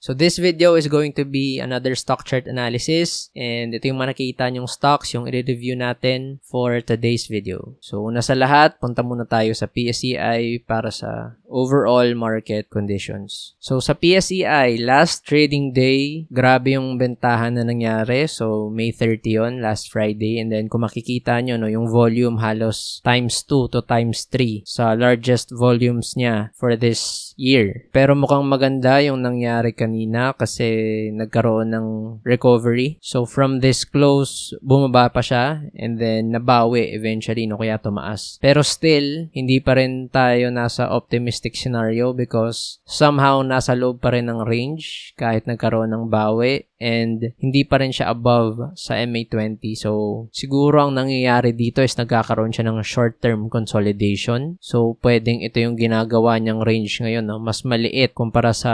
So this video is going to be another stock chart analysis, and ito yung makikita nyong stocks yung i-review natin for today's video. So una sa lahat, punta muna tayo sa PSEI para sa overall market conditions. So sa PSEI, last trading day, grabe yung bentahan na nangyari. So May 30 yun, last Friday, and then kung makikita nyo, no, yung volume halos times 2 to times 3 sa largest volumes niya for this year. Pero mukhang maganda yung nangyari kanina kasi nagkaroon ng recovery. So from this close, bumaba pa siya and then nabawi eventually, no, kaya tumaas. Pero still, hindi pa rin tayo nasa optimistic scenario because somehow nasa loob pa rin ng range kahit nagkaroon ng bawi. And hindi pa rin siya above sa MA20. So, siguro ang nangyayari dito is nagkakaroon siya ng short-term consolidation. So, pwedeng ito yung ginagawa niyang range ngayon, no? Mas maliit kumpara sa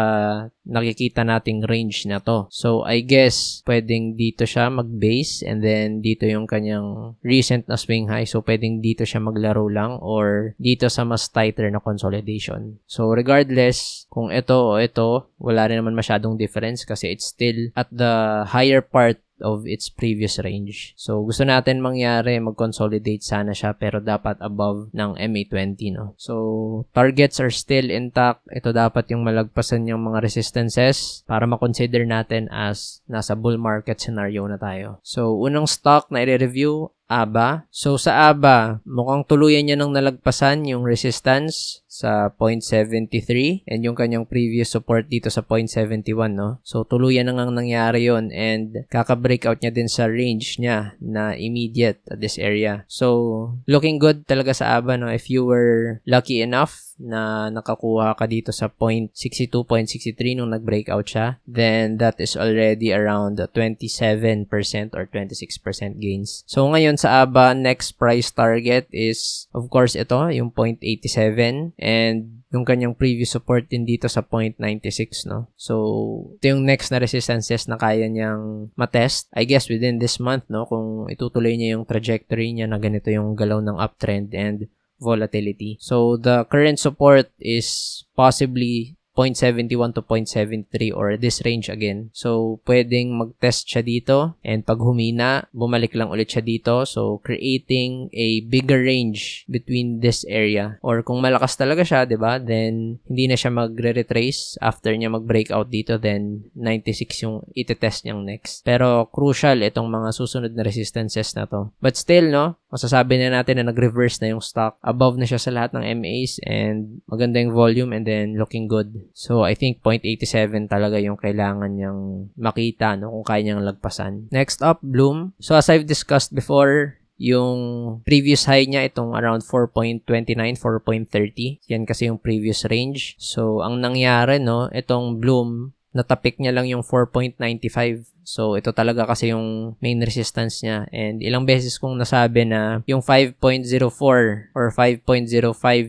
nakikita nating range na to. So, I guess, pwedeng dito siya mag-base and then dito yung kanyang recent na swing high. So, pwedeng dito siya maglaro lang or dito sa mas tighter na consolidation. So, regardless, kung ito o ito, wala rin naman masyadong difference kasi it's still at the higher part of its previous range. So, gusto natin mangyari, mag-consolidate sana siya pero dapat above ng MA20, no? So, targets are still intact. Ito dapat yung malagpasan yung mga resistances para makonsider natin as nasa bull market scenario na tayo. So, unang stock na i-review, ABA. So, sa ABA, mukhang tuluyan niya nang nalagpasan yung resistance sa 0.73 and yung kanyang previous support dito sa 0.71, no? So, tuluyan na ngang nangyari yun and kaka-breakout niya din sa range niya na immediate at this area. So, looking good talaga sa ABA, no? If you were lucky enough na nakakuha ka dito sa 0.62, 0.63 nung nag-breakout siya, then that is already around 27% or 26% gains. So, ngayon sa ABA, next price target is, of course, ito, yung 0.87 and yung kanyang previous support din dito sa 0.96, no? So, ito yung next na resistances na kaya niyang matest, I guess, within this month, no? Kung itutuloy niya yung trajectory niya na ganito yung galaw ng uptrend and volatility. So, the current support is possibly 0.71 to 0.73 or this range again. So, pwedeng mag-test siya dito and pag humina, bumalik lang ulit siya dito. So, creating a bigger range between this area. Or kung malakas talaga siya, diba? Then, hindi na siya magre-retrace after niya mag-breakout dito. Then, 96 yung iti-test niyang next. Pero, crucial itong mga susunod na resistances na to. But still, no? Masasabi na natin na nag-reverse na yung stock. Above na siya sa lahat ng MAs and maganda yung volume and then looking good. So, I think 0.87 talaga yung kailangan niyang makita, no, kung kaya niyang lagpasan. Next up, Bloom. So, as I've discussed before, yung previous high niya, itong around 4.29, 4.30. Yan kasi yung previous range. So, ang nangyari, no, itong Bloom, natapik niya lang yung 4.95. So, ito talaga kasi yung main resistance niya. And ilang beses kong nasabi na yung 5.04 or 5.05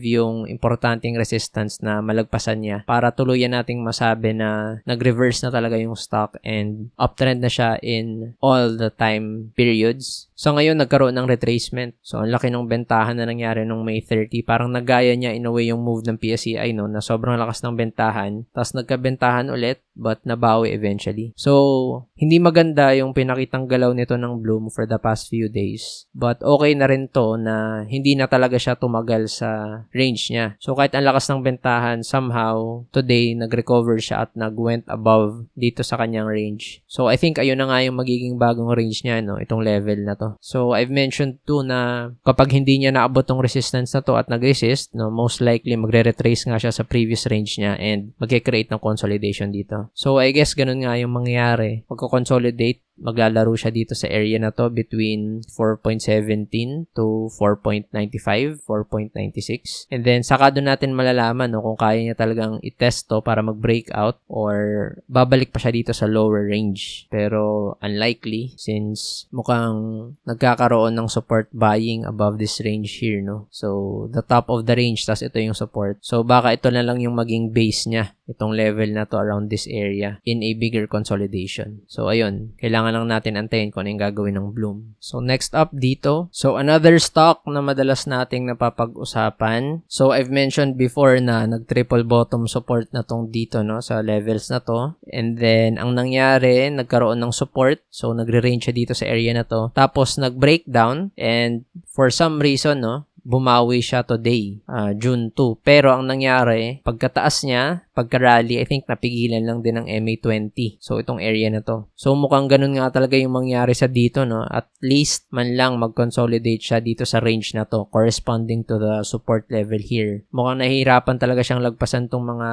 yung importanteng resistance na malagpasan niya para tuluyan nating masabi na nag-reverse na talaga yung stock and uptrend na siya in all the time periods. So, ngayon nagkaroon ng retracement. So, ang laki ng bentahan na nangyari nung May 30. Parang nagaya niya in a way yung move ng PSEI, no, na sobrang lakas ng bentahan. Tapos nagkabentahan ulit but nabawi eventually. So, hindi maganda yung pinakitang galaw nito ng Bloom for the past few days. But okay na rin to na hindi na talaga siya tumagal sa range niya. So kahit ang lakas ng bentahan, somehow today nag-recover siya at nag-went above dito sa kanyang range. So I think ayun na nga yung magiging bagong range niya, no, itong level na to. So I've mentioned too na kapag hindi niya naabot tong resistance na to at nag-resist, no, most likely magre-retrace nga siya sa previous range niya and magke-create ng consolidation dito. So I guess ganun nga yung mangyayari. Magko-consolidate, maglalaro siya dito sa area na to between 4.17 to 4.95, 4.96. And then, saka doon natin malalaman, no, kung kaya niya talagang i-test to para mag-breakout or babalik pa siya dito sa lower range. Pero, unlikely since mukhang nagkakaroon ng support buying above this range here, no? So, the top of the range, tas ito yung support. So, baka ito na lang yung maging base niya, itong level na to around this area in a bigger consolidation. So, So, ayun. Kailangan lang natin antayin kung ano yung gagawin ng Bloom. So, next up dito. So, another stock na madalas nating napapag-usapan. So, I've mentioned before na nag-triple bottom support na tong dito, no, sa levels na to. And then, ang nangyari, nagkaroon ng support. So, nagre-range siya dito sa area na to. Tapos, nag-breakdown. And for some reason, no, bumawi siya today, June 2. Pero ang nangyari, pagkataas niya, pagka-rally, I think napigilan lang din ng MA20. So, itong area na to. So, mukhang ganun nga talaga yung mangyari sa dito, no? At least man lang mag-consolidate siya dito sa range na to, corresponding to the support level here. Mukhang nahihirapan talaga siyang lagpasan tong mga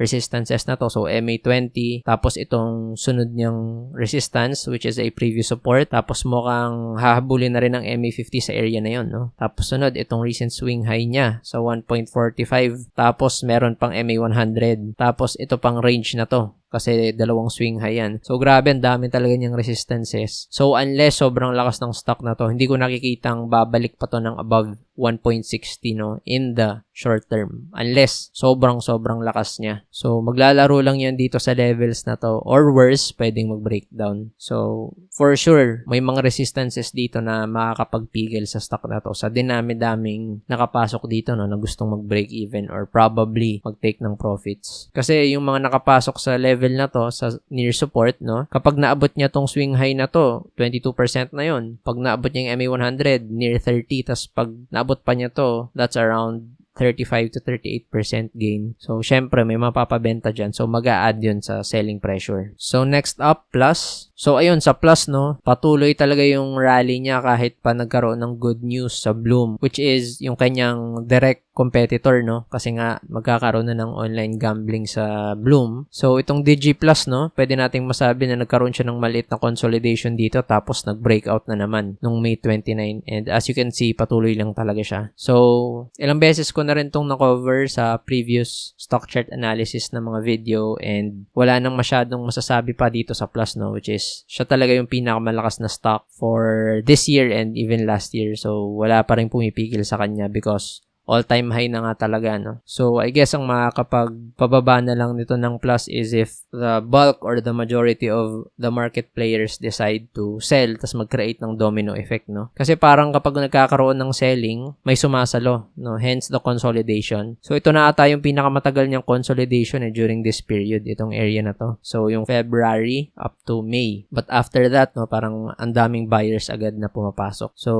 resistances na to. So, MA20, tapos itong sunod niyang resistance, which is a previous support. Tapos mukhang hahabulin na rin ng MA50 sa area na yon, no? Tapos sunod, itong recent swing high niya sa 1.45. Tapos meron pang MA100. Tapos ito pang range na to. Kasi dalawang swing high yan. So, grabe, ang dami talaga niyang resistances. So, unless sobrang lakas ng stock na to, hindi ko nakikitang babalik pa to ng above 1.60, no, in the short term. Unless sobrang lakas niya. So, maglalaro lang yan dito sa levels na to. Or worse, pwedeng mag-breakdown. So, for sure, may mga resistances dito na makakapagpigil sa stock na to. Sa dinami-daming nakapasok dito, no, na gustong mag-break even or probably mag-take ng profits. Kasi yung mga nakapasok sa level na to, sa near support, no, kapag naabot niya tong swing high na to, 22% na yon. Pag naabot niya yung MA100, near 30, tas pag naabot pa niya to, that's around 35 to 38% gain. So, syempre, may mapapabenta dyan. So, mag-a-add yun sa selling pressure. So, next up, Plus. So, ayun, sa Plus, no, patuloy talaga yung rally niya kahit pa nagkaroon ng good news sa Bloom, which is yung kanyang direct competitor, no? Kasi nga, magkakaroon na ng online gambling sa Bloom. So, itong Digi Plus, no, pwede nating masabi na nagkaroon siya ng maliit na consolidation dito tapos nag-breakout na naman nung May 29. And as you can see, patuloy lang talaga siya. So, ilang beses ko na rin tong na-cover sa previous stock chart analysis na mga video and wala nang masyadong masasabi pa dito sa Plus, no, which is siya talaga yung pinakamalakas na stock for this year and even last year. So, wala pa rin pumipigil sa kanya because all-time high na nga talaga, no? So, I guess ang makakapagpababa na lang nito ng Plus is if the bulk or the majority of the market players decide to sell tas mag-create ng domino effect, no? Kasi parang kapag nagkakaroon ng selling, may sumasalo, no? Hence the consolidation. So, ito na ata yung pinakamatagal niyang consolidation during this period, itong area na to. So, yung February up to May. But after that, no, parang ang daming buyers agad na pumapasok. So,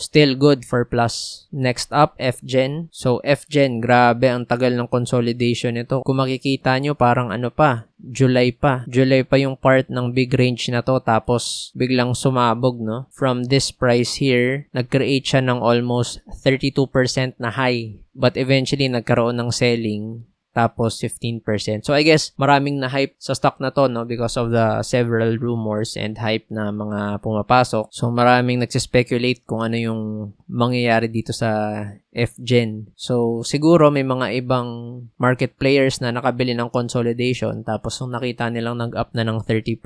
still good for Plus. Next up, FGen. So, FGen, grabe, ang tagal ng consolidation nito. Kung makikita nyo, parang ano pa, July pa yung part ng big range na to, tapos biglang sumabog, no? From this price here, nag-create siya ng almost 32% na high. But eventually, nagkaroon ng selling, tapos 15%. So, I guess, maraming na-hype sa stock na to, no? Because of the several rumors and hype na mga pumapasok. So, maraming nagsispekulate kung ano yung mangyayari dito sa FGen. So, siguro may mga ibang market players na nakabili ng consolidation tapos nung nakita nilang nag-up na ng 30%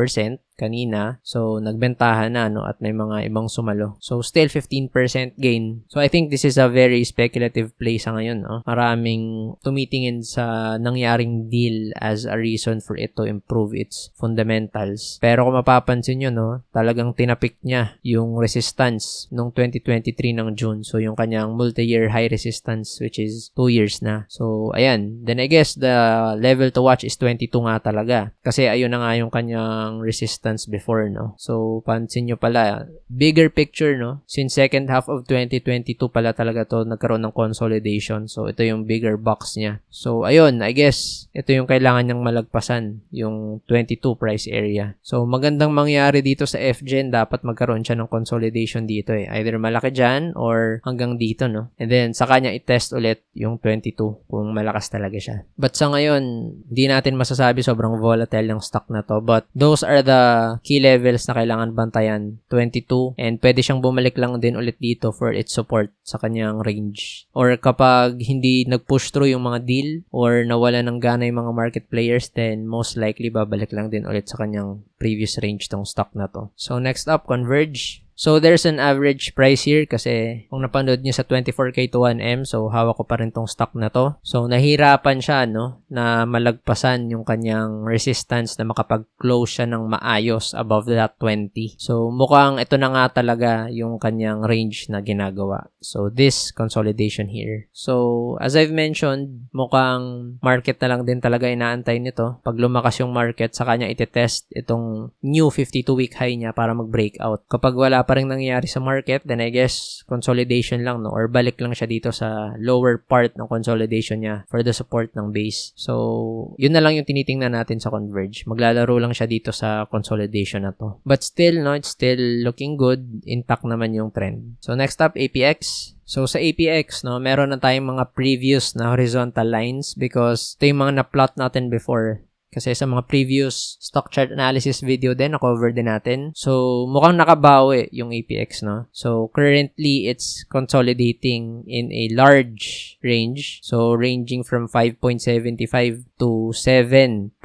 kanina, so nagbentahan na, no, at may mga ibang sumalo. So, still 15% gain. So, I think this is a very speculative play sa ngayon, no? Maraming tumitingin sa nangyaring deal as a reason for it to improve its fundamentals. Pero kung mapapansin nyo, no, talagang tinapik niya yung resistance nung 2023 ng June. So, yung kanyang multi-year high resistance, which is 2 years na. So, ayan. Then, I guess, the level to watch is 22 nga talaga. Kasi, ayun na nga yung kanyang resistance before, no? So, pansin nyo pala, bigger picture, no? Since second half of 2022 pala talaga to nagkaroon ng consolidation. So, ito yung bigger box niya. So, ayun. I guess, ito yung kailangan niyang malagpasan, yung 22 price area. So, magandang mangyari dito sa FGen, dapat magkaroon siya ng consolidation dito eh. Either malaki dyan or hanggang dito, no? And then, sa kanya i-test ulit yung 22 kung malakas talaga siya. But sa ngayon, di natin masasabi sobrang volatile yung stock na to. But those are the key levels na kailangan bantayan. 22. And pwede siyang bumalik lang din ulit dito for its support sa kanyang range. Or kapag hindi nag-push through yung mga deal or nawala ng gana yung mga market players, then most likely babalik lang din ulit sa kanyang previous range tong stock na to. So next up, Converge. So, there's an average price here kasi kung napanood nyo sa 24K to 1M, so hawak ko pa rin tong stock na to. So, nahirapan siya, no, na malagpasan yung kanyang resistance na makapag-close siya ng maayos above that 20. So, mukhang ito na nga talaga yung kanyang range na ginagawa. So, this consolidation here. So, as I've mentioned, mukhang market na lang din talaga inaantay nito. Pag lumakas yung market, sa kanya itetest itong new 52-week high niya para mag-breakout. Kapag wala pa rin nangyayari sa market, then I guess consolidation lang, no? Or balik lang siya dito sa lower part ng consolidation niya for the support ng base. So, yun na lang yung tinitingnan natin sa Converge. Maglalaro lang siya dito sa consolidation na to. But still, no, it's still looking good. Intact naman yung trend. So, next up, APX. So, sa APX, no, meron na tayong mga previous na horizontal lines because ito yung mga na-plot natin before. Kasi sa mga previous stock chart analysis video din, na-cover din natin. So, mukhang nakabawi yung APX, no? So, currently, it's consolidating in a large range. So, ranging from 5.75 to 7.18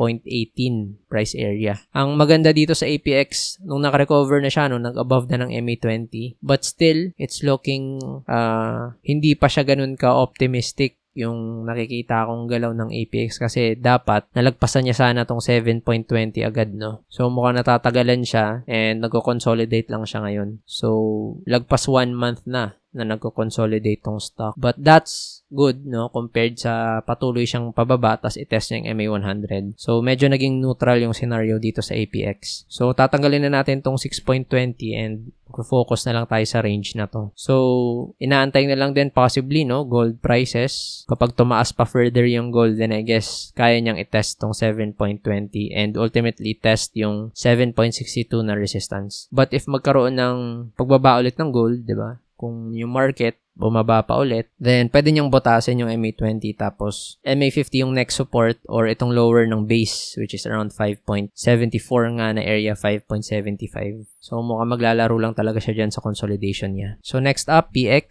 price area. Ang maganda dito sa APX, nung naka-recover na siya, no, nag-above na ng MA20. But still, it's looking, hindi pa siya ganun ka-optimistic yung nakikita akong galaw ng APX kasi dapat nalagpasan niya sana tong 7.20 agad, no? So, mukhang natatagalan siya and nagko-consolidate lang siya ngayon. So, lagpas 1 month na nagko-consolidate tong stock. But that's good, no? Compared sa patuloy siyang pababa tas itest niya yung MA100. So, medyo naging neutral yung scenario dito sa APX. So, tatanggalin na natin tong 6.20 and focus na lang tayo sa range na to. So, inaantay na lang din possibly, no, gold prices. Kapag tumaas pa further yung gold, then I guess kaya niyang itest tong 7.20 and ultimately test yung 7.62 na resistance. But if magkaroon ng pagbaba ulit ng gold, di ba? Kung yung market bumaba pa ulit, then pwede niyang butasin yung MA20 tapos MA50 yung next support or itong lower ng base which is around 5.74 nga na area, 5.75. So mukhang maglalaro lang talaga siya dyan sa consolidation niya. So next up, PX.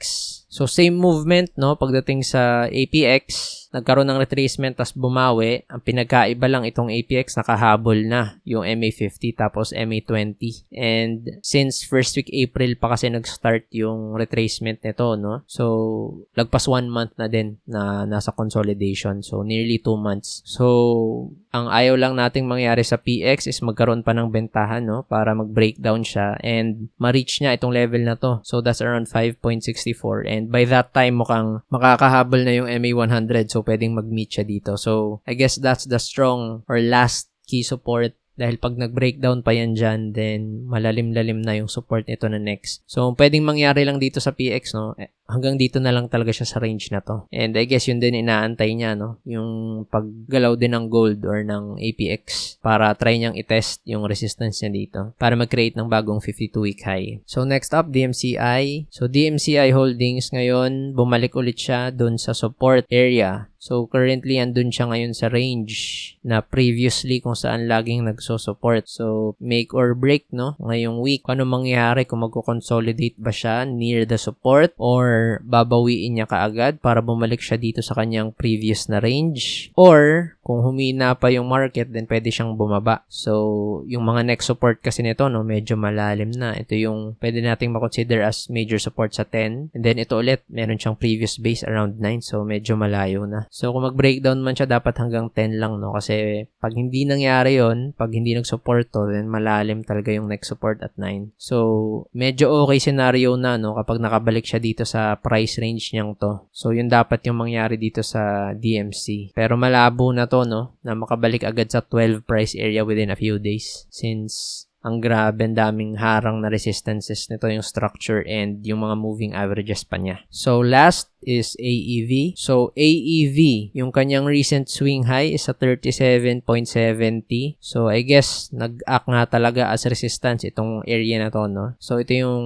So same movement, no, pagdating sa APX, nagkaroon ng retracement tas bumawi. Ang pinagkaiba lang itong APX nakahabol na yung MA50 tapos MA20. And since first week April pa kasi nag-start yung retracement nito, no? So lagpas 1 month na din na nasa consolidation. So nearly 2 months. So ang ayaw lang nating mangyari sa PX is magkaroon pa ng bentahan, no, para mag-breakdown siya and ma-reach niya itong level na to. So that's around 5.64 and by that time mukhang makakahabol na yung MA100. So pwedeng mag-meet siya dito. So I guess that's the strong or last key support. Dahil pag nag-breakdown pa yan dyan, then malalim-lalim na yung support nito na next. So, pwedeng mangyari lang dito sa PX, no? Hanggang dito na lang talaga siya sa range na to. And I guess yun din inaantay niya, no? Yung paggalaw din ng gold or ng APX para try niyang itest yung resistance niya dito para mag-create ng bagong 52-week high. So, next up, DMCI. So, DMCI Holdings ngayon, bumalik ulit siya dun sa support area. So, currently, andun siya ngayon sa range na previously kung saan laging nagso-support. So, make or break, no? Ngayong week, kung ano mangyayari kung magko-consolidate ba siya near the support or babawiin niya kaagad para bumalik siya dito sa kanyang previous na range or kung humina pa yung market, then pwede siyang bumaba. So, yung mga next support kasi nito, no, medyo malalim na. Ito yung pwede nating makonsider as major support sa 10. And then, ito ulit, meron siyang previous base around 9. So, medyo malayo na. So, kung mag-breakdown man siya, dapat hanggang 10 lang, no? Kasi, pag hindi nangyari yon, pag hindi nag-support to, then malalim talaga yung next support at 9. So, medyo okay scenario na, no? Kapag nakabalik siya dito sa price range niyang to. So, yun dapat yung mangyari dito sa DMC. Pero malabo na to, no? Na makabalik agad sa 12 price area within a few days. Since ang grabe, ang daming harang na resistances nito yung structure and yung mga moving averages pa niya. So, last is AEV. So, AEV, yung kanyang recent swing high is sa 37.70. So, I guess, nag-act nga talaga as resistance itong area na to, no? So, ito yung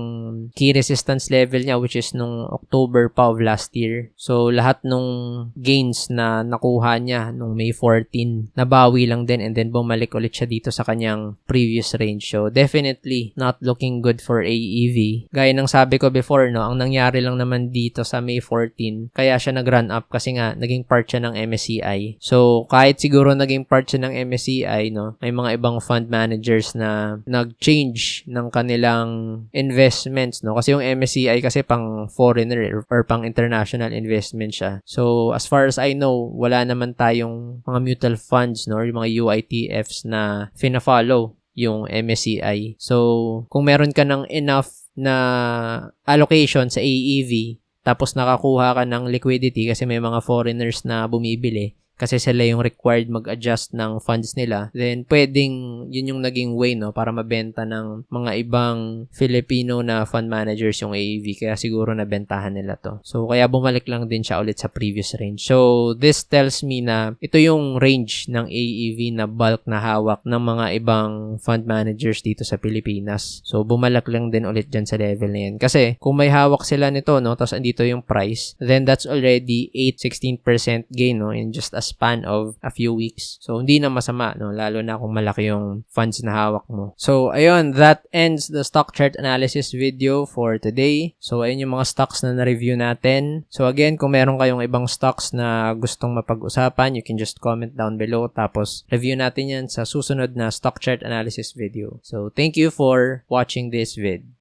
key resistance level niya which is nung October pa of last year. So, lahat nung gains na nakuha niya nung May 14, nabawi lang din and then bumalik ulit siya dito sa kanyang previous range. So, definitely not looking good for AEV. Gaya ng sabi ko before, no? Ang nangyari lang naman dito sa May 14 2014, kaya siya nag-run up kasi nga naging part siya ng MSCI. So, kahit siguro naging part siya ng MSCI, no, may mga ibang fund managers na nag-change ng kanilang investments, no, kasi yung MSCI kasi pang foreigner or pang international investment siya. So, as far as I know, wala naman tayong mga mutual funds, no, or yung mga UITFs na fina-follow yung MSCI. So, kung meron ka ng enough na allocation sa AEV, tapos nakakuha ka ng liquidity kasi may mga foreigners na bumibili, kasi sila yung required mag-adjust ng funds nila, then pwedeng yun yung naging way, no, para mabenta ng mga ibang Filipino na fund managers yung AEV, kaya siguro nabentahan nila to. So, kaya bumalik lang din siya ulit sa previous range. So, this tells me na ito yung range ng AEV na bulk na hawak ng mga ibang fund managers dito sa Pilipinas. So, bumalik lang din ulit dyan sa level na yan. Kasi, kung may hawak sila nito, no, tapos andito yung price, then that's already 8-16% gain, no, in just a span of a few weeks. So, hindi na masama, no? Lalo na kung malaki yung funds na hawak mo. So, ayun, that ends the stock chart analysis video for today. So, ayun yung mga stocks na na-review natin. So, again, kung meron kayong ibang stocks na gustong mapag-usapan, you can just comment down below. Tapos, review natin yan sa susunod na stock chart analysis video. So, thank you for watching this vid.